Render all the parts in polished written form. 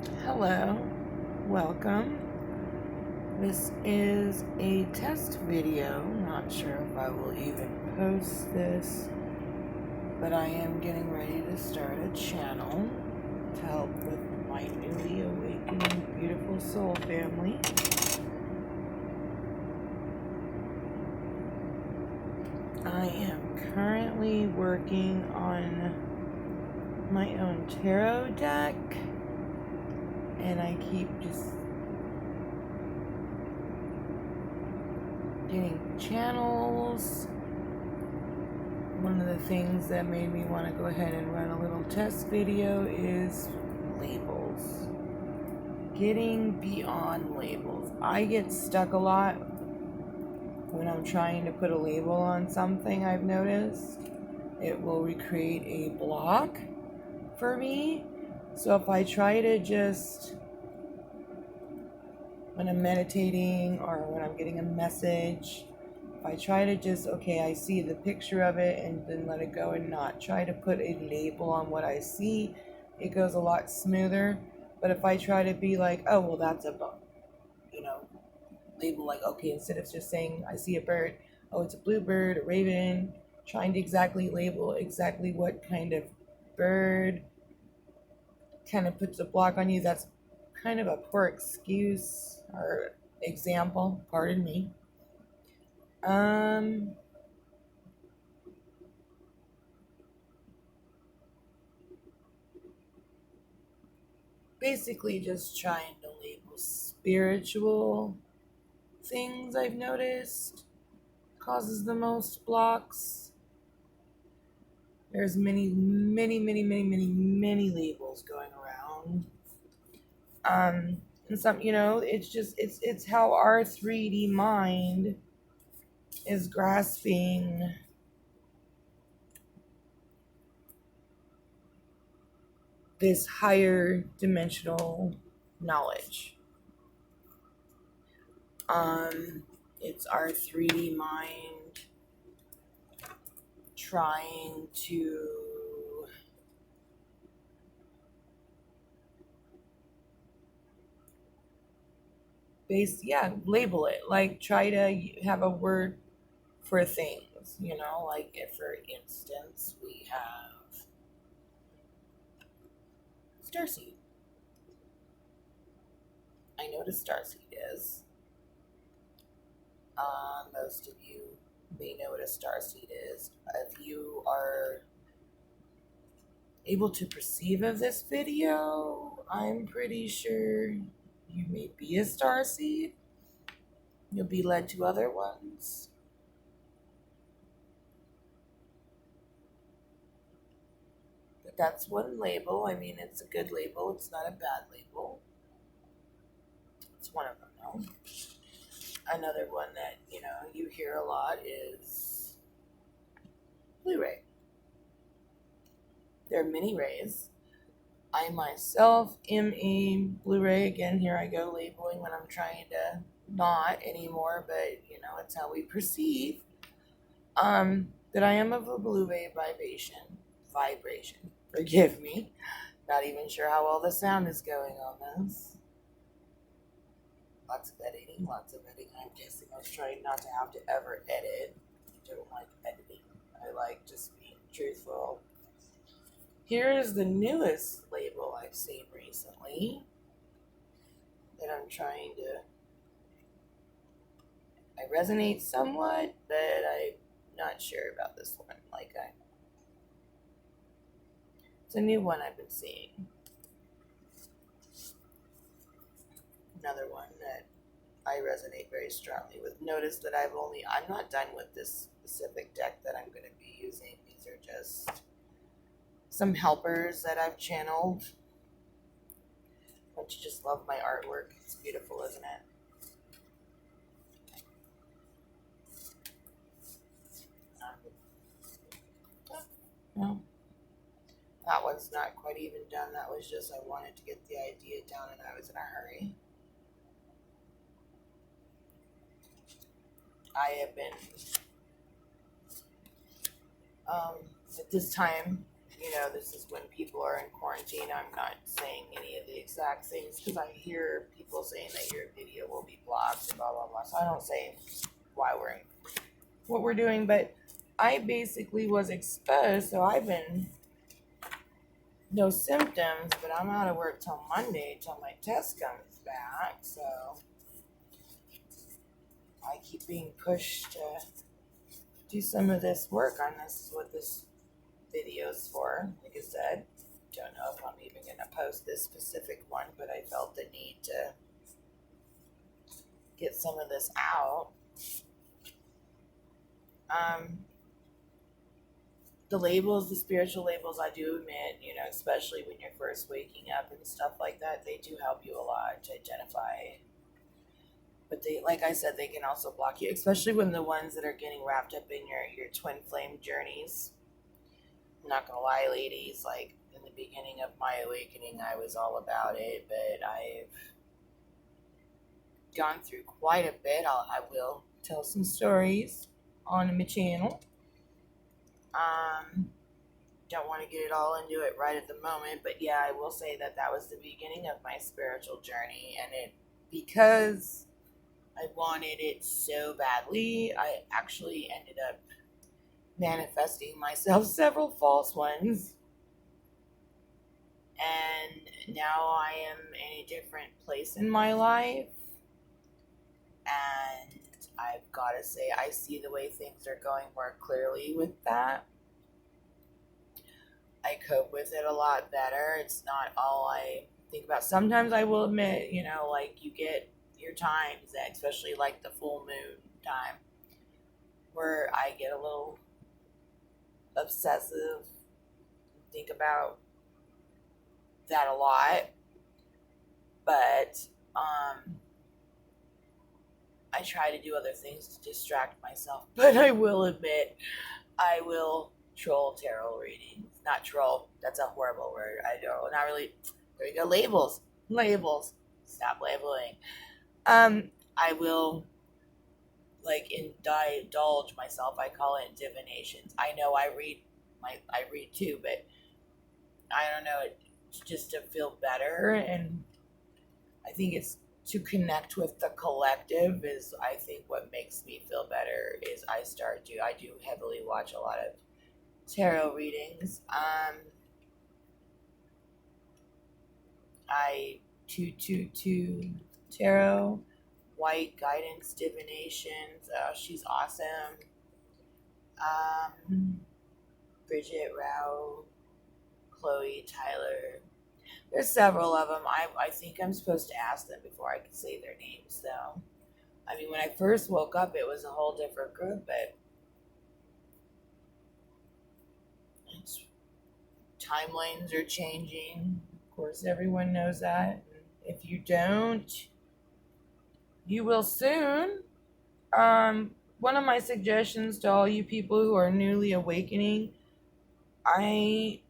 Hello, welcome. This is a test video. Not sure if I will even post this, but I am getting ready to start a channel to help with my newly awakening beautiful soul family. I am currently working on my own tarot deck, and I keep just getting channels. One of the things that made me want to go ahead and run a little test video is labels. Getting beyond labels. I get stuck a lot when I'm trying to put a label on something. I've noticed it will recreate a block for me. So if I try to just, when I'm meditating or when I'm getting a message, if I try to just, okay, I see the picture of it and then let it go and not try to put a label on what I see, it goes a lot smoother. But if I try to be like, oh, well, that's a bone, label, like, okay, instead of just saying, I see a bird, oh, it's a bluebird, a raven, trying to exactly label exactly what kind of bird kind of puts a block on you, that's kind of a poor excuse or example, pardon me. Basically just trying to label spiritual things, I've noticed, causes the most blocks. There's many labels going around. And some, it's just, it's how our 3D mind is grasping this higher dimensional knowledge. It's our 3D mind trying to label it. Like, try to have a word for things, like, if, for instance, we have starseed. I know what a starseed is. Most of you may know what a starseed is. If you are able to perceive of this video, I'm pretty sure you may be a starseed. You'll be led to other ones. But that's one label. I mean, it's a good label. It's not a bad label. It's one of them, though. Another one that, you hear a lot is Blu-ray. There are many rays. I myself am a Blu-ray. Again, here I go labeling when I'm trying to not anymore, but it's how we perceive. That I am of a Blu-ray vibration. Forgive me. Not even sure how well the sound is going on this. Lots of editing. I'm guessing I was trying not to have to ever edit. I don't like editing. I like just being truthful. Here's the newest label I've seen recently that I'm trying to. I resonate somewhat, but I'm not sure about this one. It's a new one I've been seeing. Another one that I resonate very strongly with. Notice that I'm not done with this specific deck that I'm going to be using. These are just some helpers that I've channeled. Don't you just love my artwork? It's beautiful, isn't it? No. That one's not quite even done. That was just, I wanted to get the idea down and I was in a hurry. I have been, at this time, you know, this is when people are in quarantine. I'm not saying any of the exact things because I hear people saying that your video will be blocked and blah, blah, blah. So I don't say why we're in, what we're doing, but I basically was exposed. So I've been no symptoms, but I'm out of work till Monday till my test comes back. So I keep being pushed to do some of this work on this, what this video is for. Like I said, don't know if I'm even going to post this specific one, but I felt the need to get some of this out. The labels, the spiritual labels, I do admit, you know, especially when you're first waking up and stuff like that, they do help you a lot to identify. But they, like I said, they can also block you, especially when the ones that are getting wrapped up in your twin flame journeys. I'm not gonna lie, ladies, like in the beginning of my awakening, I was all about it, but I've gone through quite a bit. I will tell some stories on my channel. Don't want to get it all into it right at the moment, but yeah, I will say that that was the beginning of my spiritual journey, and it, because I wanted it so badly, I actually ended up manifesting myself several false ones, and now I am in a different place in my life, and I've got to say I see the way things are going more clearly with that. I cope with it a lot better. It's not all I think about. Sometimes I will admit, you know, like you get your times, especially like the full moon time, where I get a little obsessive, think about that a lot. But I try to do other things to distract myself. But I will admit, I will troll tarot readings. Not troll, that's a horrible word. I don't, not really. There you go, labels. Stop labeling. I will like indulge myself. I call it divinations. I know I read too, but I don't know, it's just to feel better, and I think it's to connect with the collective is, I think, what makes me feel better is I do heavily watch a lot of tarot readings. I 222 tarot, white guidance divinations. She's awesome. Bridget Rao, Chloe Tyler. There's several of them. I think I'm supposed to ask them before I can say their names, though. I mean, when I first woke up, it was a whole different group, but timelines are changing. Of course, everyone knows that. If you don't, you will soon. One of my suggestions to all you people who are newly awakening, I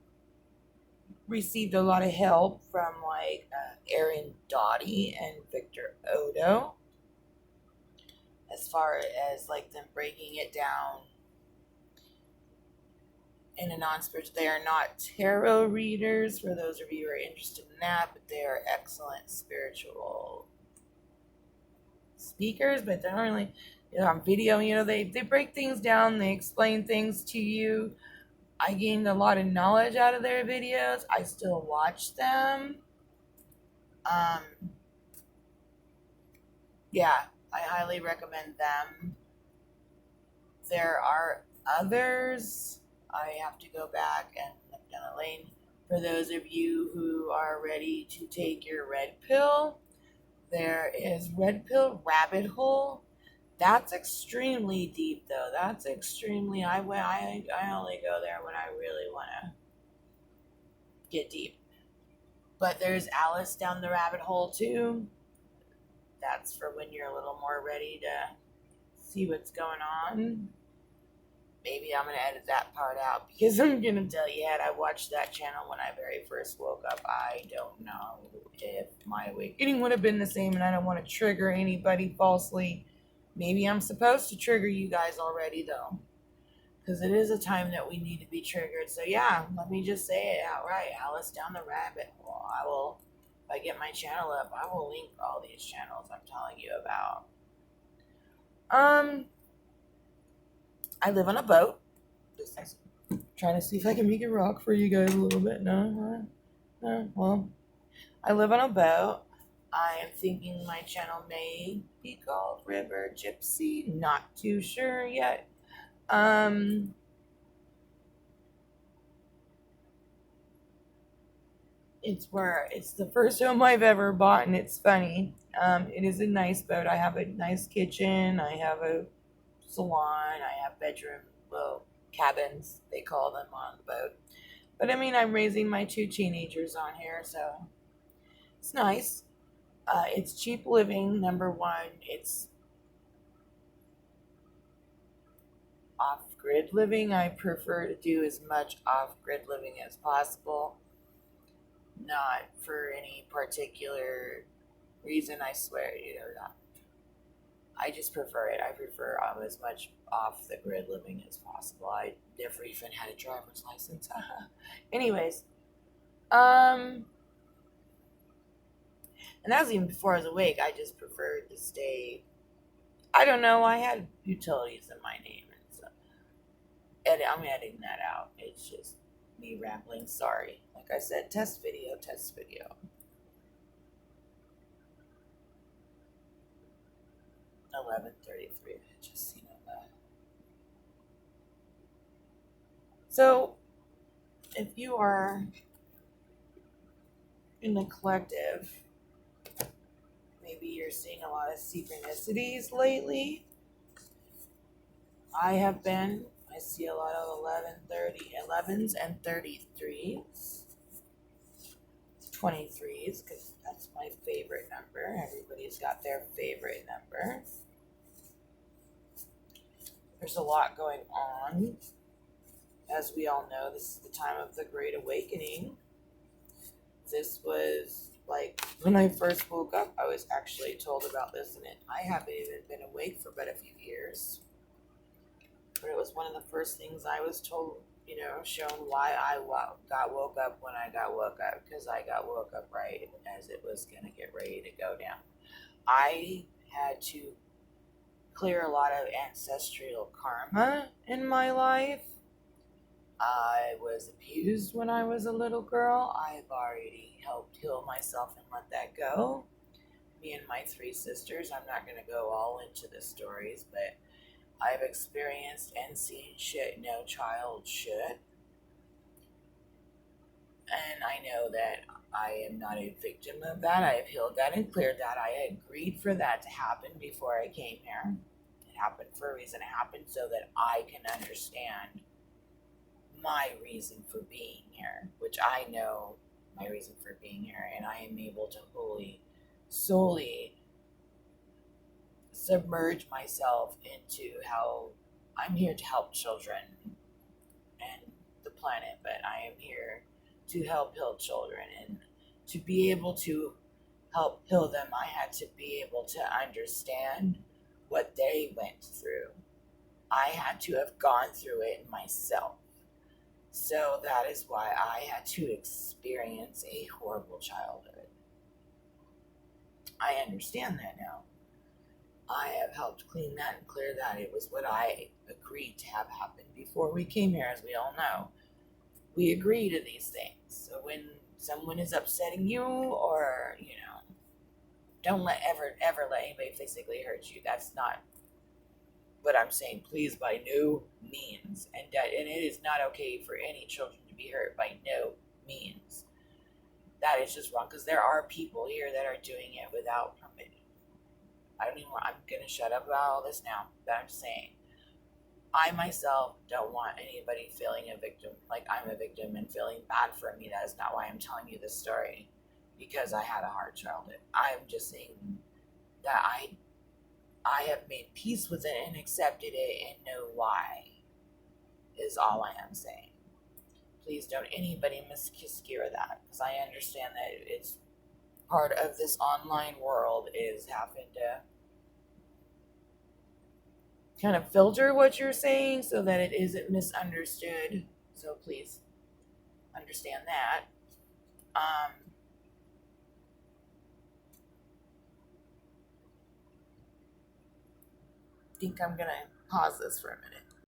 received a lot of help from like Aaron Doughty and Victor Odo as far as like them breaking it down in a non-spiritual. They are not tarot readers for those of you who are interested in that, but they are excellent spiritual speakers, but they don't really, you know, on video, you know, they break things down, they explain things to you. I gained a lot of knowledge out of their videos. I still watch them. Yeah, I highly recommend them. There are others. I have to go back and look down the lane. For those of you who are ready to take your red pill, there is Red Pill Rabbit Hole. That's extremely deep, though. That's extremely. I only go there when I really want to get deep. But there's Alice Down the Rabbit Hole too. That's for when you're a little more ready to see what's going on. Maybe I'm gonna edit that part out because I'm gonna tell you, had I watched that channel when I very first woke up, I don't know if my awakening would have been the same, and I don't want to trigger anybody falsely. Maybe I'm supposed to trigger you guys already, though. Because it is a time that we need to be triggered. So yeah, let me just say it outright. Alice down the rabbit hole. I will, if I get my channel up, I will link all these channels I'm telling you about. I live on a boat. This is trying to see if I can make it rock for you guys a little bit. No, well, I live on a boat. I am thinking my channel may be called River Gypsy. Not too sure yet. It's the first home I've ever bought, and it's funny. It is a nice boat. I have a nice kitchen. I have a salon. I have bedroom, well, cabins they call them on the boat. But I mean, I'm raising my 2 teenagers on here, so it's nice. It's cheap living. Number one, it's off-grid living. I prefer to do as much off-grid living as possible. Not for any particular reason, I swear you know that. I just prefer it. I prefer as much off the grid living as possible. I never even had a driver's license. Anyways, and that was even before I was awake. I just preferred to stay. I don't know. I had utilities in my name, and so I'm editing that out. It's just me rambling. Sorry. Like I said, test video, test video. 11:33. I just seen that. So, if you are in the collective, maybe you're seeing a lot of synchronicities lately. I have been. I see a lot of 11s and 33s. 23s, because that's my favorite number. Everybody's got their favorite number. There's a lot going on. As we all know, this is the time of the Great Awakening. This was like when I first woke up, I was actually told about this, and I haven't even been awake for but a few years. But it was one of the first things I was told, shown why I got woke up when I got woke up, because I got woke up right as it was going to get ready to go down. I had to clear a lot of ancestral karma in my life. I was abused when I was a little girl. I've already helped heal myself and let that go. Me and my 3 sisters, I'm not going to go all into the stories, but I've experienced and seen shit no child should. And I know that I am not a victim of that. I have healed that and cleared that. I agreed for that to happen before I came here. It happened for a reason. It happened so that I can understand my reason for being here, which I know my reason for being here, and I am able to solely submerge myself into how I'm here to help children and the planet, but I am here to help heal children, and to be able to help heal them, I had to be able to understand what they went through. I had to have gone through it myself. So that is why I had to experience a horrible childhood. I understand that now. I have helped clean that and clear that. It was what I agreed to have happen before we came here, as we all know. We agree to these things. So when someone is upsetting you, or, don't ever let anybody physically hurt you. That's not what I'm saying. Please, by no means. And it is not okay for any children to be hurt, by no means. That is just wrong, because there are people here that are doing it without permission. I'm going to shut up about all this now, but I'm saying, I myself don't want anybody feeling a victim, like I'm a victim, and feeling bad for me. That is not why I'm telling you this story, because I had a hard childhood. I'm just saying that I have made peace with it and accepted it and know why, is all I am saying. Please don't anybody misconstrue that, because I understand that it's part of this online world is having to kind of filter what you're saying so that it isn't misunderstood. So please understand that. I think I'm gonna pause this for a minute.